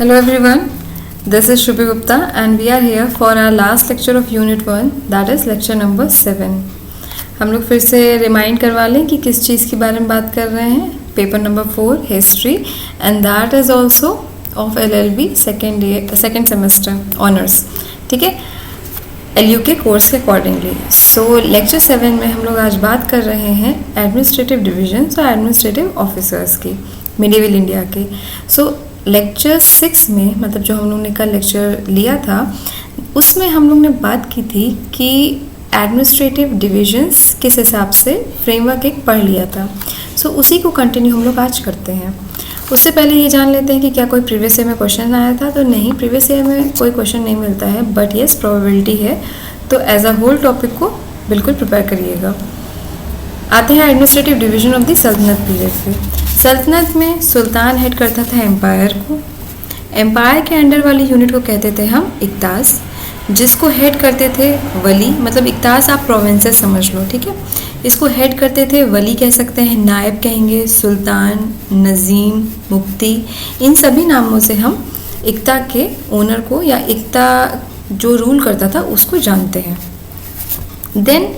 Hello everyone, this is Shubhi Gupta and we are here for our last lecture of Unit 1, that is lecture number 7. हम लोग फिर से remind करवा लें कि किस चीज़ के बारे में बात कर रहे हैं. Paper number 4 history and that is also of LLB second semester honours. ठीक है, LU के कोर्स के अकॉर्डिंगली. सो लेक्चर 7 में हम लोग आज बात कर रहे हैं एडमिनिस्ट्रेटिव डिविजन्स और एडमिनिस्ट्रेटिव ऑफिसर्स की मिडिवल इंडिया के. सो लेक्चर 6 में मतलब जो हम लोग ने कल लेक्चर लिया था उसमें हम लोग ने बात की थी कि एडमिनिस्ट्रेटिव डिविजन्स किस हिसाब से फ्रेमवर्क एक पढ़ लिया था. सो उसी को कंटिन्यू हम लोग आज करते हैं. उससे पहले ये जान लेते हैं कि क्या कोई प्रीवियस ईयर में क्वेश्चन आया था. तो नहीं, प्रीवियस ईयर में कोई क्वेश्चन नहीं मिलता है, बट येस प्रोबेबिलिटी है. तो एज अ होल टॉपिक को बिल्कुल प्रिपेयर करिएगा. आते हैं एडमिनिस्ट्रेटिव डिवीजन ऑफ द सल्तनत पीरियड पे. सल्तनत में सुल्तान हेड करता था एम्पायर को. एम्पायर के अंडर वाली यूनिट को कहते थे हम इक्तास, जिसको हेड करते थे वली. मतलब इक्तास आप प्रोविंसेस समझ लो. ठीक है, इसको हेड करते थे वली कह सकते हैं, नायब कहेंगे, सुल्तान, नज़ीम, मुफ्ती. इन सभी नामों से हम इक्ता के ओनर को या इक्ता जो रूल करता था उसको जानते हैं. देन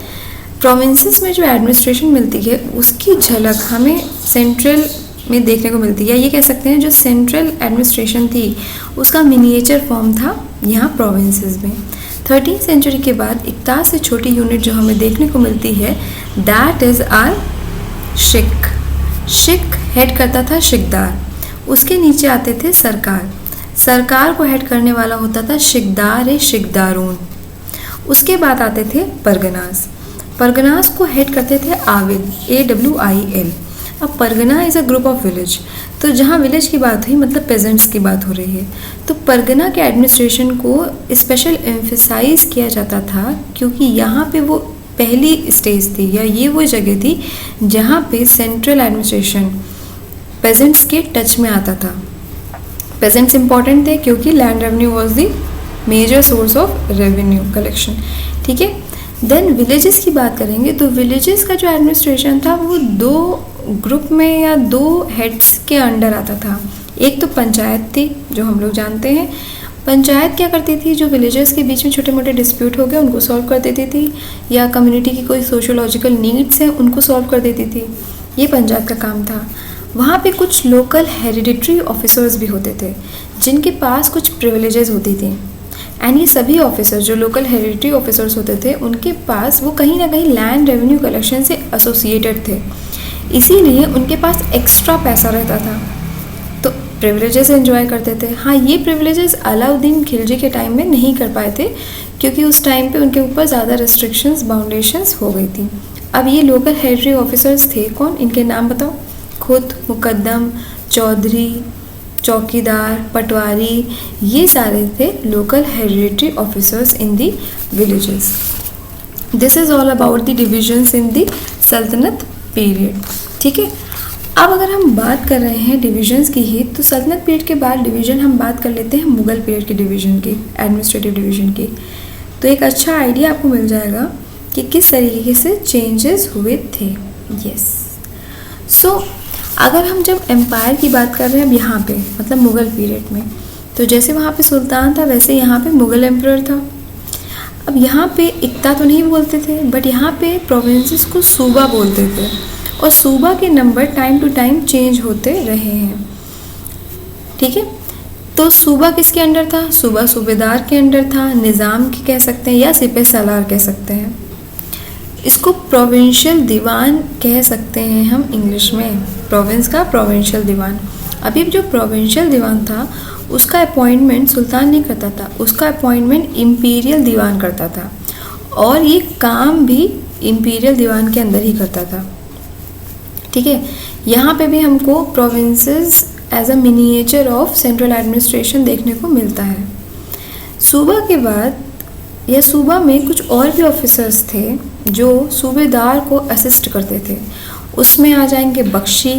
प्रोविंसेस में जो एडमिनिस्ट्रेशन मिलती है उसकी झलक हमें सेंट्रल में देखने को मिलती है. ये कह सकते हैं जो सेंट्रल एडमिनिस्ट्रेशन थी उसका मिनिएचर फॉर्म था यहाँ प्रोविंसेस में. 13th सेंचुरी के बाद इक्तास से छोटी यूनिट जो हमें देखने को मिलती है दैट इज़ आर शिक. शिक हेड करता था शिकदार. उसके नीचे आते थे सरकार. सरकार को हेड करने वाला होता था शिकदार शिकदारून. उसके बाद आते थे परगनास. परगनास को हेड करते थे आविल AWIL. अब Pargana is a group of village. तो जहाँ विलेज की बात हुई मतलब पेजेंट्स की बात हो रही है, तो परगना के एडमिनिस्ट्रेशन को स्पेशल एम्फेसाइज किया जाता था क्योंकि यहाँ पे वो पहली स्टेज थी या ये वो जगह थी जहाँ पे सेंट्रल एडमिनिस्ट्रेशन पेजेंट्स के टच में आता था. पेजेंट्स इंपॉर्टेंट थे क्योंकि land revenue was the major source of revenue collection. ठीक है, देन विलेजेस की बात करेंगे तो विलेजेस का जो एडमिनिस्ट्रेशन था वो दो ग्रुप में या दो हेड्स के अंडर आता था. एक तो पंचायत थी जो हम लोग जानते हैं. पंचायत क्या करती थी, जो विलेजेस के बीच में छोटे मोटे डिस्प्यूट हो गए उनको सॉल्व कर देती थी या कम्युनिटी की कोई सोशोलॉजिकल नीड्स हैं उनको सॉल्व कर देती थी. ये पंचायत का काम था. वहाँ पे कुछ लोकल हेरिडिटरी ऑफिसर्स भी होते थे जिनके पास कुछ प्रिविलेजेस होती थी. एंड ये सभी ऑफिसर्स जो लोकल हेरिडिटरी ऑफिसर्स होते थे उनके पास वो कहीं ना कहीं लैंड रेवेन्यू कलेक्शन से एसोसिएटेड थे, इसीलिए उनके पास एक्स्ट्रा पैसा रहता था तो प्रिविलेजेस एंजॉय करते थे. हाँ, ये प्रिविलेजेस अलाउद्दीन खिलजी के टाइम में नहीं कर पाए थे क्योंकि उस टाइम पे उनके ऊपर ज़्यादा रिस्ट्रिक्शंस बाउंडेशंस हो गई थी. अब ये लोकल हेरिडिटरी ऑफिसर्स थे कौन, इनके नाम बताओ. खुद, मुकद्दम, चौधरी, चौकीदार, पटवारी, ये सारे थे local hereditary officers in the villages. This is all about the divisions in the saltanat period. ठीक है, अब अगर हम बात कर रहे हैं डिविजन्स की ही तो सल्तनत पीरियड के बाद डिवीजन हम बात कर लेते हैं मुगल पीरियड की डिवीजन की, एडमिनिस्ट्रेटिव डिवीजन की. तो एक अच्छा आइडिया आपको मिल जाएगा कि किस तरीके से चेंजेस हुए थे. यस, सो अगर हम जब एम्पायर की बात कर रहे हैं अब यहाँ पे मतलब मुग़ल पीरियड में, तो जैसे वहाँ पे सुल्तान था वैसे यहाँ पे मुग़ल एम्परर था. अब यहाँ पे इक्ता तो नहीं बोलते थे बट यहाँ पे प्रोविंसेस को सूबा बोलते थे और सूबा के number time to time change होते रहे हैं. ठीक है, तो सूबा किसके अंडर था, सूबा सूबेदार के अंडर था, निज़ाम की कह सकते हैं या सिपह सालार कह सकते हैं. इसको प्रोविंशियल दीवान कह सकते हैं हम इंग्लिश में, प्रोविंस का प्रोविंशियल दीवान. अभी जो प्रोविंशियल दीवान था उसका अपॉइंटमेंट सुल्तान नहीं करता था, उसका अपॉइंटमेंट इम्पीरियल दीवान करता था और ये काम भी इम्पीरियल दीवान के अंदर ही करता था. ठीक है, यहाँ पे भी हमको provinces as a miniature of central administration देखने को मिलता है. सूबा के बाद या सूबा में कुछ और भी ऑफिसर्स थे जो सूबेदार को असिस्ट करते थे. उसमें आ जाएंगे बख्शी,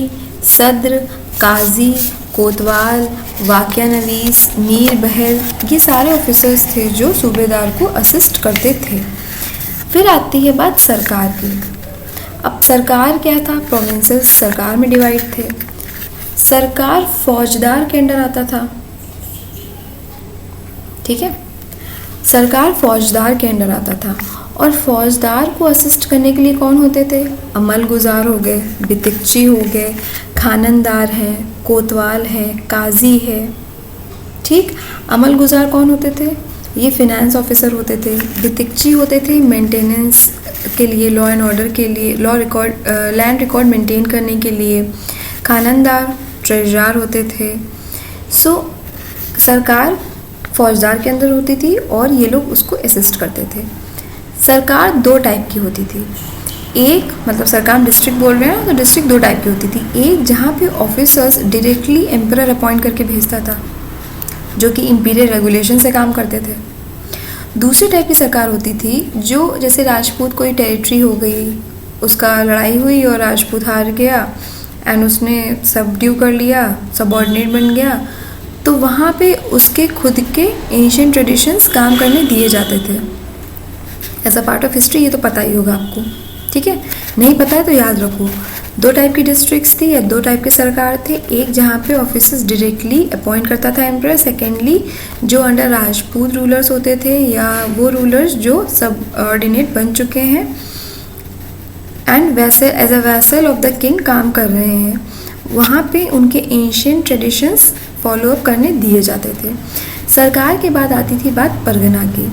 सद्र, काजी, कोतवाल, वाक़िया नवीस, मीर बहल. ये सारे ऑफिसर्स थे जो सूबेदार को असिस्ट करते थे. फिर आती है बात सरकार की. अब सरकार क्या था, प्रोविंसेस सरकार में डिवाइड थे. सरकार फौजदार के अंडर आता था. ठीक है। सरकार फौजदार के अंडर आता था और फौजदार को असिस्ट करने के लिए कौन होते थे? अमलगुजार हो गए, बितिकची हो गए, खाननदार हैं, कोतवाल हैं, काजी है। ठीक। अमलगुजार कौन होते थे? ये फिनेंस ऑफिसर होते थे। बितिकची होते थे मेंटेनेंस के लिए, लॉ एंड ऑर्डर के लिए, लैंड रिकॉर्ड मेंटेन करने के लिए। खाननदार ट्रेजरार होते थे। सरकार फौजदार के अंदर होती थी और ये लोग उसको असिस्ट करते थे। सरकार दो टाइप की होती थी। एक, मतलब सरकार हम डिस्ट्रिक्ट बोल रहे हैं तो डिस्ट्रिक्ट दो टाइप की होती थी। एक जहाँ पे ऑफिसर्स डायरेक्टली एम्परर अपॉइंट करके भेजता था, जो कि इंपीरियल रेगुलेशन से काम करते थे। दूसरी टाइप की सरकार होती थी जो, जैसे राजपूत कोई टेरिटरी हो गई, उसका लड़ाई हुई और राजपूत हार गया एंड उसने सबड्यू कर लिया, सबऑर्डिनेट बन गया, तो वहाँ पे उसके खुद के एंशिएंट ट्रेडिशंस काम करने दिए जाते थे। As a part of history ये तो पता ही होगा आपको, ठीक है। नहीं पता है तो याद रखो, दो टाइप की डिस्ट्रिक्ट्स थी या दो टाइप के सरकार थे। एक जहाँ पे ऑफिसर्स डायरेक्टली अपॉइंट करता था एम्परर। सेकेंडली जो अंडर राजपूत रूलर्स होते थे या वो रूलर्स जो सब ऑर्डिनेट बन चुके हैं एंड वैसे as a vassal of the king काम कर रहे हैं, वहाँ पे उनके एंशिएंट ट्रेडिशंस फॉलो अप करने दिए जाते थे। सरकार के बाद आती थी बात परगना की।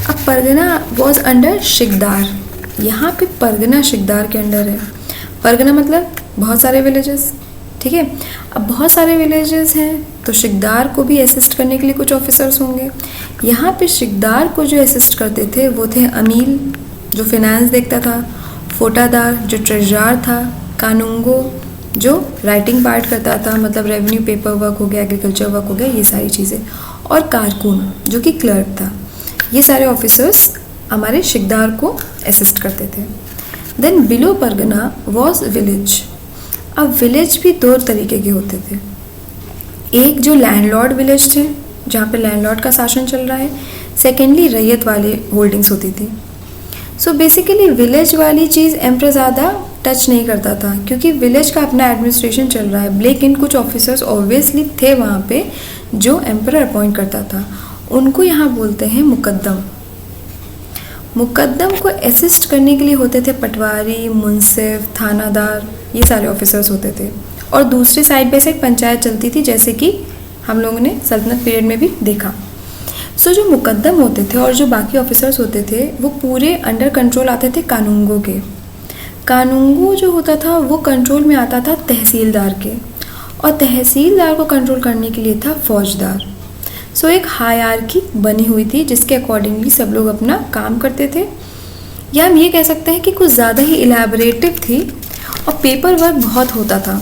अब परगना वॉज अंडर शिकदार। यहाँ पे परगना शिकदार के अंडर है। परगना मतलब बहुत सारे विलेजेस, ठीक है। अब बहुत सारे विलेजेस हैं तो शिकदार को भी असिस्ट करने के लिए कुछ ऑफिसर्स होंगे। यहाँ पे शिकदार को जो असिस्ट करते थे वो थे अमील, जो फिनेंस देखता था, फोटादार जो ट्रेजरार था, कानूंगो जो राइटिंग पार्ट करता था, मतलब रेवेन्यू पेपर वर्क हो गया, एग्रीकल्चर वर्क हो गया, ये सारी चीज़ें, और कारकुन जो कि क्लर्क था। ये सारे ऑफिसर्स हमारे शिकदार को असिस्ट करते थे। Then below pargana was village. अब विलेज भी दो तरीके के होते थे। एक जो लैंडलॉर्ड विलेज थे जहाँ पे लैंडलॉर्ड का शासन चल रहा है। सेकेंडली रैयत वाली होल्डिंग्स होती थी। सो बेसिकली विलेज वाली चीज़ एम्परर ज़्यादा टच नहीं करता था क्योंकि विलेज का अपना एडमिनिस्ट्रेशन चल रहा है, लेकिन कुछ ऑफिसर्स ऑब्वियसली थे वहाँ पे जो एम्परर अपॉइंट करता था। उनको यहाँ बोलते हैं मुकद्दम। मुकद्दम को असिस्ट करने के लिए होते थे पटवारी, मुंसिफ, थानादार, ये सारे ऑफिसर्स होते थे। और दूसरी साइड बाई साइड पंचायत चलती थी, जैसे कि हम लोगों ने सल्तनत पीरियड में भी देखा। सो जो मुकद्दम होते थे और जो बाकी ऑफिसर्स होते थे वो पूरे अंडर कंट्रोल आते थे कानूंगो के। कानूंगो जो होता था वो कंट्रोल में आता था तहसीलदार के, और तहसीलदार को कंट्रोल करने के लिए था फौजदार। सो एक हायरार्की बनी हुई थी जिसके अकॉर्डिंगली सब लोग अपना काम करते थे, या हम ये कह सकते हैं कि कुछ ज़्यादा ही इलेबोरेटिव थी और पेपर वर्क बहुत होता था।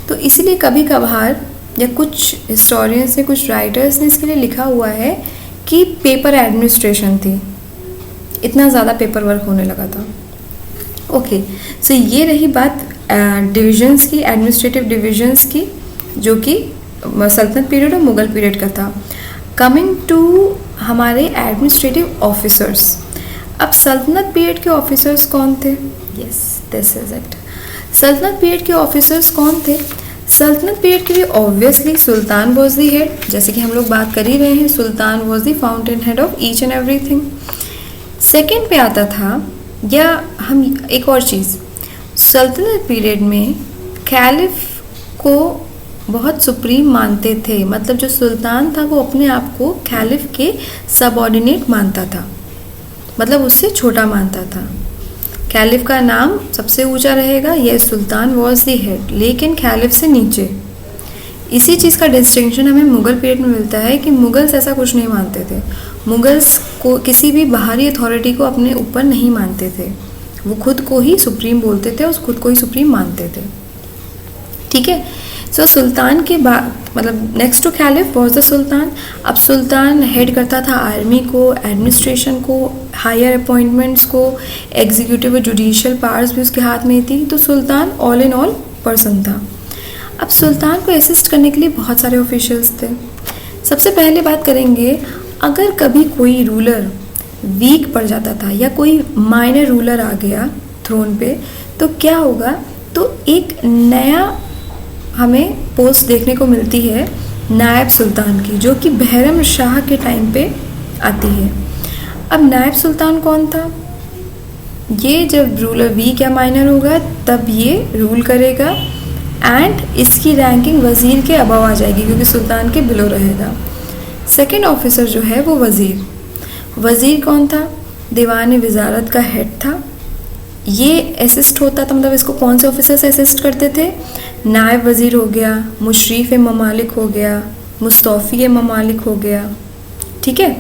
तो इसीलिए कभी कभार या कुछ हिस्टोरियंस ने, कुछ राइटर्स ने इसके लिए लिखा हुआ है कि पेपर एडमिनिस्ट्रेशन थी, इतना ज़्यादा पेपर वर्क होने लगा था। ओके, सो ये रही बात डिविजन्स की, एडमिनिस्ट्रेटिव डिविजन्स की, जो कि सल्तनत पीरियड और मुग़ल पीरियड का था। कमिंग टू हमारे एडमिनिस्ट्रेटिव ऑफिसर्स। अब सल्तनत पीरियड के ऑफिसर्स कौन थे? Yes, this is it. सल्तनत पीरियड के ऑफिसर्स कौन थे? सल्तनत पीरियड के लिए obviously sultan was the head, जैसे कि हम लोग बात कर ही रहे हैं, sultan was the fountain head of each and everything. Second पे आता था, या हम एक और चीज़, सल्तनत पीरियड में कैलिफ को बहुत सुप्रीम मानते थे। मतलब जो सुल्तान था वो अपने आप को कैलिफ के सबऑर्डिनेट मानता था, मतलब उससे छोटा मानता था। कैलिफ का नाम सबसे ऊंचा रहेगा, यह सुल्तान वॉज दी हेड, लेकिन कैलिफ से नीचे। इसी चीज़ का डिस्टिंक्शन हमें मुग़ल पीरियड में मिलता है कि मुग़ल्स ऐसा कुछ नहीं मानते थे। मुग़ल्स को किसी भी बाहरी अथॉरिटी को अपने ऊपर नहीं मानते थे, वो खुद को ही सुप्रीम बोलते थे और खुद को ही सुप्रीम मानते थे। ठीक है। सो सुल्तान के बाद, मतलब next to caliph was the sultan. अब सुल्तान हेड करता था आर्मी को, एडमिनिस्ट्रेशन को, हायर अपॉइंटमेंट्स को, एग्जीक्यूटिव और जुडिशियल पावर्स भी उसके हाथ में थी। तो सुल्तान ऑल इन ऑल पर्सन था। अब सुल्तान को असिस्ट करने के लिए बहुत सारे ऑफिशियल्स थे। सबसे पहले बात करेंगे, अगर कभी कोई रूलर वीक पड़ जाता था या कोई माइनर रूलर आ गया थ्रोन पे, तो क्या होगा, तो एक नया हमें पोस्ट देखने को मिलती है नायब सुल्तान की, जो कि बहरम शाह के टाइम पे आती है। अब नायब सुल्तान कौन था? ये जब रूलर वीक या माइनर होगा तब ये रूल करेगा एंड इसकी रैंकिंग वज़ीर के अबव आ जाएगी क्योंकि सुल्तान के बिलो रहेगा। सेकंड ऑफिसर जो है वो वज़ीर। वज़ीर कौन था? दीवान वजारत का हेड था। ये असिस्ट होता था, मतलब इसको कौन से ऑफिसर से असिस्ट करते थे? नायब वज़ीर हो गया, मुशरीफ ममालिक हो गया, मुस्तौफ़ी ममालिक हो गया, ठीक है।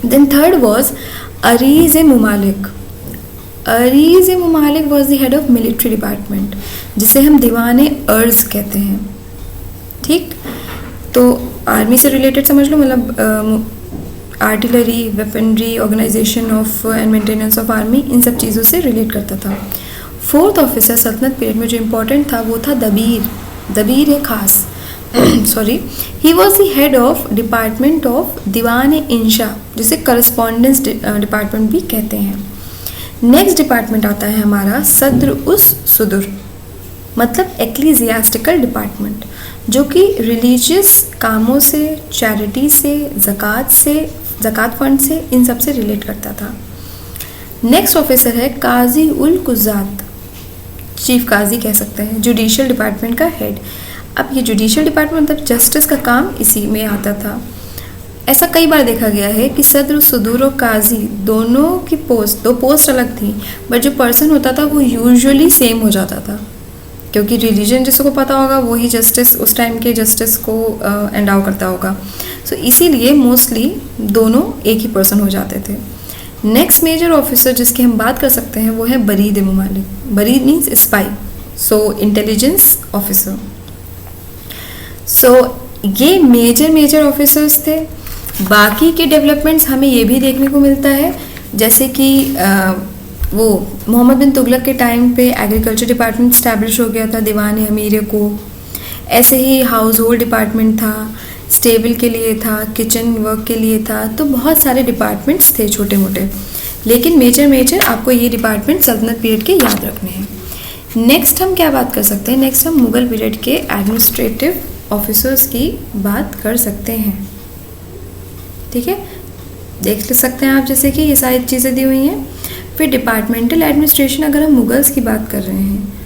देन थर्ड वॉज अरीज़ ममालिक। अरीज़ ममालिक was the head of military department, जिसे हम दीवान अर्ज़ कहते हैं, ठीक। तो आर्मी से रिलेटेड समझ लो, मतलब artillery, weaponry, organisation of and maintenance of army, इन सब चीज़ों से रिलेट करता था। फोर्थ ऑफिसर सल्तनत पीरियड में जो इम्पोर्टेंट था वो था दबीर। दबीर है खास sorry, he was the head of department of Diwan Insha, जिसे करस्पॉन्डेंस डिपार्टमेंट भी कहते हैं। नेक्स्ट डिपार्टमेंट आता है हमारा सद्र उस सुदुर, मतलब एक्लीजियास्टिकल डिपार्टमेंट, जो कि रिलीजियस कामों से, चैरिटी से, ज़कात फंड से, इन सब से रिलेट करता था। नेक्स्ट ऑफिसर है काजी उल कुज़ात, चीफ काजी कह सकते हैं, जुडिशियल डिपार्टमेंट का हेड। अब ये जुडिशियल डिपार्टमेंट मतलब जस्टिस का काम इसी में आता था। ऐसा कई बार देखा गया है कि सदर, सुदूर और काजी दोनों की पोस्ट, दो पोस्ट अलग थी, बट जो पर्सन होता था वो यूजुअली सेम हो जाता था, क्योंकि रिलीजन जिसको पता होगा वही जस्टिस, उस टाइम के जस्टिस को एंडाउ करता होगा। सो इसीलिए मोस्टली दोनों एक ही पर्सन हो जाते थे। नेक्स्ट मेजर ऑफिसर जिसकी हम बात कर सकते हैं वो है बरीद ममालिक। बरीद मीन्स स्पाई, सो इंटेलिजेंस ऑफिसर। सो ये मेजर ऑफिसर्स थे। बाकी के डेवलपमेंट्स हमें ये भी देखने को मिलता है, जैसे कि वो मोहम्मद बिन तुगलक के टाइम पे एग्रीकल्चर डिपार्टमेंट स्टैब्लिश हो गया था दीवान अमीर को। ऐसे ही हाउस होल्ड डिपार्टमेंट था, स्टेबल के लिए था, किचन वर्क के लिए था, तो बहुत सारे डिपार्टमेंट्स थे छोटे मोटे, लेकिन मेजर आपको ये डिपार्टमेंट सल्तनत पीरियड के याद रखने हैं। नेक्स्ट हम क्या बात कर सकते हैं? नेक्स्ट हम मुग़ल पीरियड के एडमिनिस्ट्रेटिव ऑफिसर्स की बात कर सकते हैं, ठीक है। देख सकते हैं आप जैसे कि ये सारी चीज़ें दी हुई हैं। फिर डिपार्टमेंटल एडमिनिस्ट्रेशन, अगर हम मुगल्स की बात कर रहे हैं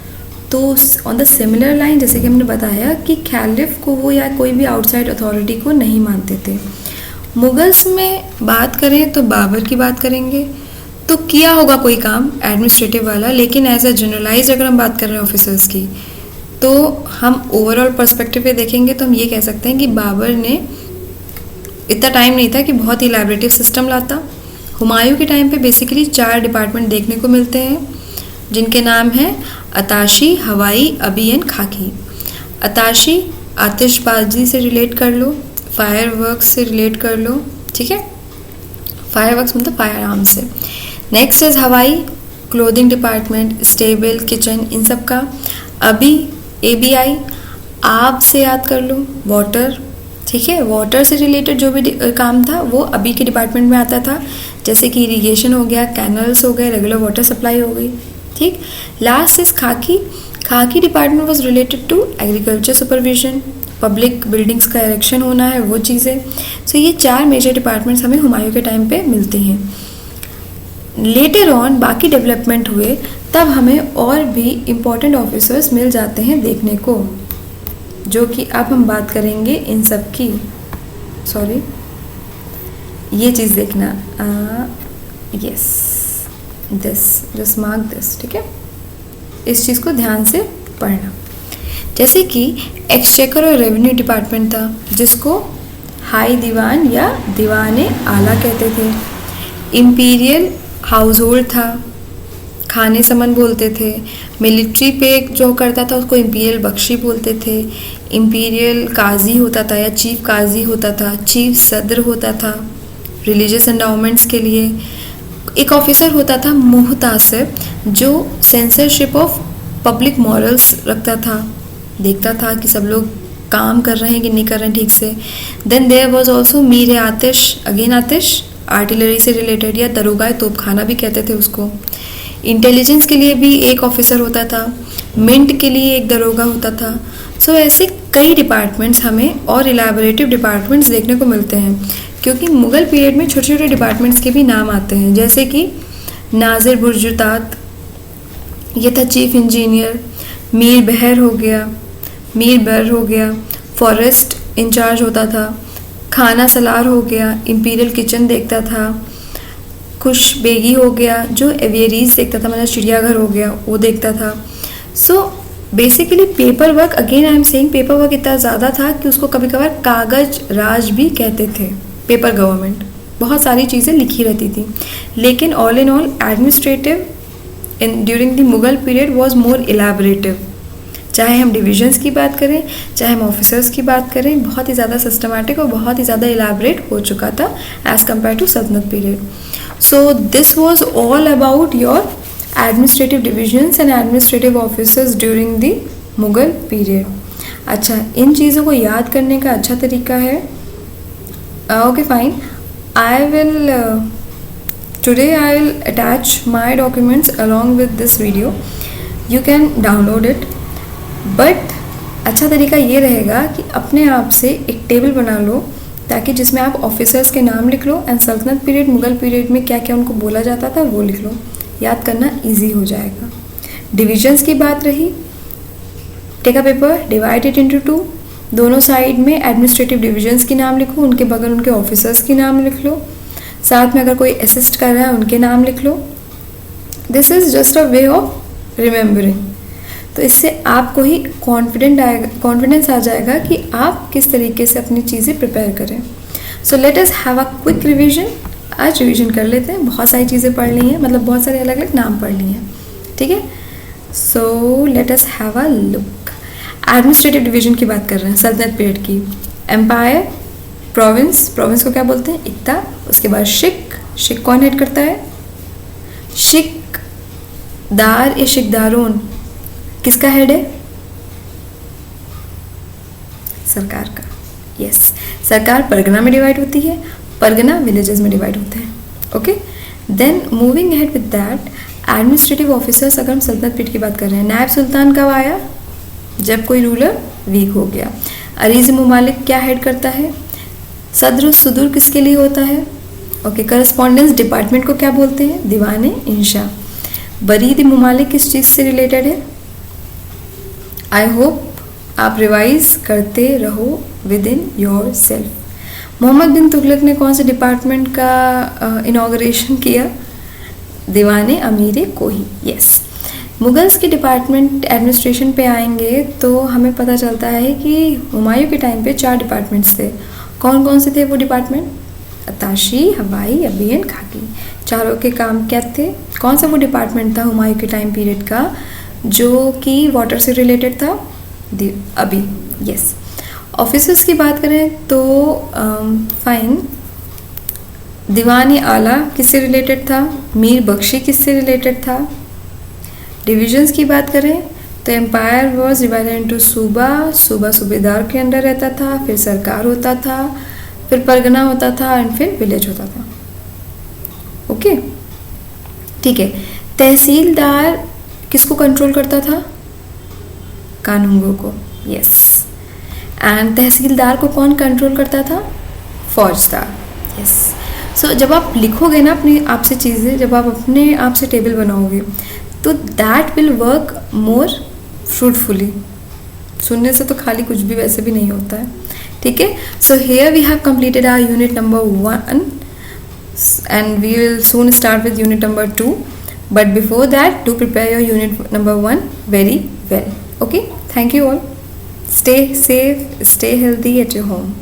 तो ऑन द सिमिलर लाइन, जैसे कि हमने बताया कि खैलिफ को वो या कोई भी आउटसाइड अथॉरिटी को नहीं मानते थे। मुगल्स में बात करें तो बाबर की बात करेंगे, तो किया होगा कोई काम एडमिनिस्ट्रेटिव वाला, लेकिन एज अ जनरलाइज अगर हम बात कर रहे हैं ऑफिसर्स की, तो हम ओवरऑल पर्सपेक्टिव पे देखेंगे तो हम ये कह सकते हैं कि बाबर ने इतना टाइम नहीं था कि बहुत ही इलैबोरेटिव सिस्टम लाता। हुमायूं के टाइम पे बेसिकली 4 डिपार्टमेंट देखने को मिलते हैं, जिनके नाम हैं अताशी, हवाई, अबी एंड खाकी। अताशी आतिशबाजी से रिलेट कर लो, फायर वर्क्स से रिलेट कर लो, ठीक है, फायर वर्क्स मतलब फायर आर्म्स से। नेक्स्ट इज हवाई, क्लोथिंग डिपार्टमेंट, स्टेबल, किचन, इन सब का। अभी ABI, आप से याद कर लो, वाटर, ठीक है, वाटर से रिलेटेड जो भी काम था वो अभी के डिपार्टमेंट में आता था, जैसे कि इरिगेशन हो गया, कैनल्स हो गए, रेगुलर वाटर सप्लाई हो गई, ठीक। लास्ट इज खाकी। खाकी department was related to agriculture supervision, public buildings का इरेक्शन होना है, वो चीज़ें। सो ये 4 मेजर डिपार्टमेंट्स हमें हुमायूं के टाइम पे मिलती हैं। लेटर ऑन बाकी डेवलपमेंट हुए तब हमें और भी इम्पोर्टेंट ऑफिसर्स मिल जाते हैं देखने को, जो कि अब हम बात करेंगे इन सब की। सॉरी, ये चीज़ देखना, yes, this, just mark this, ठीक है, इस चीज़ को ध्यान से पढ़ना। जैसे कि एक्सचेकर और रेवेन्यू डिपार्टमेंट था, जिसको हाई दीवान या दीवान आला कहते थे। इम्पीरियल हाउस होल्ड था, खाने समन बोलते थे। मिलिट्री पे जो करता था उसको इम्पीरियल बख्शी बोलते थे। इम्पीरियल काजी होता था या चीफ काजी होता था। चीफ सदर होता था रिलीजियस एंडाउमेंट्स के लिए। एक ऑफिसर होता था मुहतासिब, जो सेंसरशिप ऑफ पब्लिक मॉरल्स रखता था, देखता था कि सब लोग काम कर रहे हैं कि नहीं कर रहे हैं ठीक से। Then there was also Mir Atish, अगेन आतिश आर्टिलरी से रिलेटेड या दरोगा तोपखाना भी कहते थे उसको। इंटेलिजेंस के लिए भी एक ऑफिसर होता था, मिंट के लिए एक दरोगा होता था। सो ऐसे कई डिपार्टमेंट्स हमें और इलैबोरेटिव डिपार्टमेंट्स देखने को मिलते हैं, क्योंकि मुग़ल पीरियड में छोटे छोटे डिपार्टमेंट्स के भी नाम आते हैं, जैसे कि नाजिर बुर्जुतात, ये था चीफ इंजीनियर, मीर बहर हो गया, फॉरेस्ट इंचार्ज होता था, खाना सलार हो गया, इंपीरियल किचन देखता था, खुश बेगी हो गया जो एवियरीज देखता था, मतलब चिड़ियाघर हो गया वो देखता था। So basically paper work, again I am saying paper work इतना ज़्यादा था कि उसको कभी कभार कागज राज भी कहते थे, पेपर गवर्नमेंट, बहुत सारी चीज़ें लिखी रहती थी। लेकिन all in all administrative in during the Mughal period was more elaborative. चाहे हम डिविजन्स की बात करें, चाहे हम ऑफिसर्स की बात करें, बहुत ही ज़्यादा सिस्टमैटिक और बहुत ही ज़्यादा इलेबरेट हो चुका था एज़ कम्पेयर टू सल्तनत period. So this was all about your administrative divisions and administrative officers during the Mughal period. अच्छा, इन चीज़ों को याद करने का अच्छा तरीका है, okay fine, I will today I will attach my documents along with this video, you can download it, but अच्छा तरीका ये रहेगा कि अपने आप से एक टेबल बना लो ताकि जिसमें आप ऑफिसर्स के नाम लिख लो एंड सल्तनत पीरियड मुग़ल पीरियड में क्या क्या उनको बोला जाता था वो लिख लो, याद करना इजी हो जाएगा। डिविजन्स की बात रही, take a paper, divide it into 2, दोनों साइड में एडमिनिस्ट्रेटिव डिविजन्स के नाम लिखो, उनके बगल उनके ऑफिसर्स के नाम लिख लो, साथ में अगर कोई असिस्ट कर रहा है उनके नाम लिख लो। This is just a way of remembering. तो इससे आपको ही कॉन्फिडेंस आ जाएगा कि आप किस तरीके से अपनी चीज़ें प्रिपेयर करें। So let us have a quick revision. आज रिवीजन कर लेते हैं, बहुत सारी चीज़ें पढ़ ली हैं, मतलब बहुत सारे अलग अलग नाम पढ़ लिए हैं, ठीक है। So let us have a look. Administrative division की बात कर रहे हैं सल्तनत पीरियड की। एम्पायर, प्रोविंस को क्या बोलते हैं, इक्ता। उसके बाद शिक कौन हेड करता है, शिकदार या शिकदारोन किसका हेड है, सरकार का। यस, सरकार परगना में डिवाइड होती है, परगना विलेजेस में डिवाइड होते हैं, okay. Then moving ahead with that, administrative officers, अगर हम सल्तनत पीरियड की बात कर रहे हैं, नायब सुल्तान कब आया, जब कोई रूलर वीक हो गया। अरीज मुमालिक क्या हेड करता है, सदर सुदूर किसके लिए होता है, ओके। करस्पॉन्डेंस डिपार्टमेंट को क्या बोलते हैं, दीवाने इंशा। बरीद मुमालिक किस चीज़ से रिलेटेड है, आई होप आप रिवाइज करते रहो within yourself. Mohammad bin Tughlaq ने कौन से डिपार्टमेंट का इनॉग्रेशन किया, दीवाने अमीर कोही। यस, मुगल्स के डिपार्टमेंट एडमिनिस्ट्रेशन पे आएंगे तो हमें पता चलता है कि हुमायूं के टाइम पे 4 डिपार्टमेंट्स थे। कौन कौन से थे वो डिपार्टमेंट, अताशी, हवाई, अबी एंड खाकी। चारों के काम क्या थे, कौन सा वो डिपार्टमेंट था हुमायूं के टाइम पीरियड का जो कि वाटर से रिलेटेड था, अबी। यस, ऑफिसर्स की बात करें तो फाइन, दीवान आला किससे रिलेटेड था, मीर बख्शी किससे रिलेटेड था। डिविजन्स की बात करें तो एम्पायर वॉज डिवाइडेड इनटू सूबा सूबेदार के अंडर रहता था, फिर सरकार होता था, फिर परगना होता था एंड फिर विलेज होता था, ओके, ठीक है। तहसीलदार किसको कंट्रोल करता था, कानूंगो को। यस, एंड तहसीलदार को कौन कंट्रोल करता था, फौजदार। यस, सो जब आप लिखोगे ना अपने आप से चीज़ें, जब आप अपने आप से टेबल बनाओगे तो that will work more fruitfully. सुनने से तो खाली कुछ भी वैसे भी नहीं होता है, ठीक है। So here we have completed our unit number 1 and we will soon start with unit number 2, but before that do prepare your unit number 1 very well, okay. Thank you all, stay safe, stay healthy at your home.